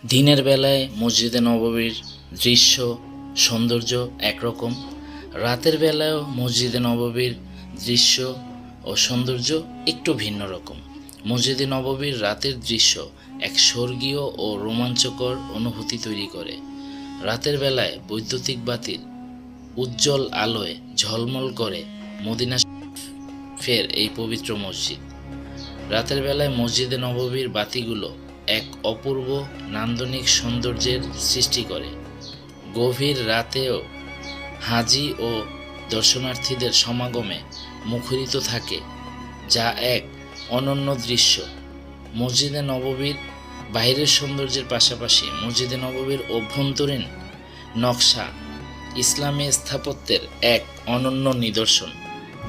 দিনের বেলায় মসজিদে নববীর দৃশ্য সৌন্দর্য একরকম, রাতের বেলায়ও মসজিদে নববীর দৃশ্য ও সৌন্দর্য একটু ভিন্ন রকম। মসজিদে নববীর রাতের দৃশ্য এক স্বর্গীয় ও রোমাঞ্চকর অনুভূতি তৈরি করে। রাতের বেলায় বৈদ্যুতিক বাতির উজ্জ্বল আলোয় ঝলমল করে মদিনা ফের এই পবিত্র মসজিদ। রাতের বেলায় মসজিদে নববীর বাতিগুলো এক অপূর্ব নান্দনিক সৌন্দর্যের সৃষ্টি করে। গভীর রাতেও হাজি ও দর্শনার্থীদের সমাগমে মুখরিত থাকে, যা এক অনন্য দৃশ্য। মসজিদে নববীর বাইরের সৌন্দর্যের পাশাপাশি মসজিদে নববীর অভ্যন্তরীণ নকশা ইসলামী স্থাপত্যের এক অনন্য নিদর্শন,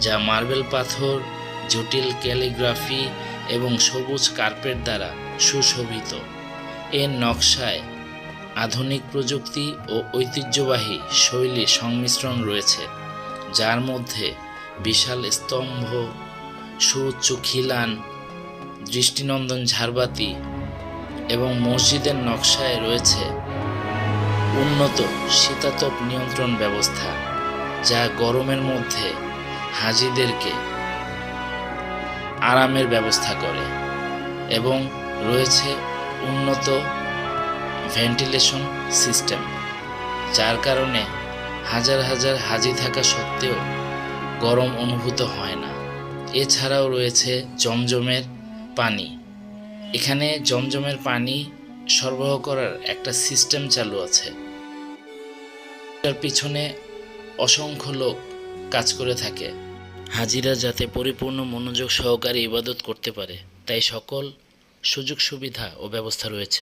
যা মার্বেল পাথর, জটিল ক্যালিগ্রাফি এবং সবুজ কার্পেট দ্বারা সুশোভিত। এর নকশায় আধুনিক প্রযুক্তি ও ঐতিহ্যবাহী শৈলীর সংমিশ্রণ রয়েছে, যার মধ্যে বিশাল স্তম্ভ, সুউচ্চ খিলান, দৃষ্টিনন্দন ঝাড়বাতি এবং মসজিদের নকশায় রয়েছে উন্নত শীতাতপ নিয়ন্ত্রণ ব্যবস্থা, যা গরমের মধ্যে হাজিদেরকে আরামের ব্যবস্থা করে, এবং রয়েছে উন্নত ভেন্টিলেশন সিস্টেম, যার কারণে হাজার হাজার হাজি থাকা সত্ত্বেও গরম অনুভূত হয় না। এছাড়াও রয়েছে জমজমের পানি। এখানে জমজমের পানি সরবরাহ করার একটা সিস্টেম চালু আছে। তার পিছনে অসংখ্য লোক কাজ করে থাকে। হাজিরা যাতে পরিপূর্ণ মনোযোগ সহকারে ইবাদত করতে পারে, তাই সকল সুযোগ সুবিধা ও ব্যবস্থা রয়েছে।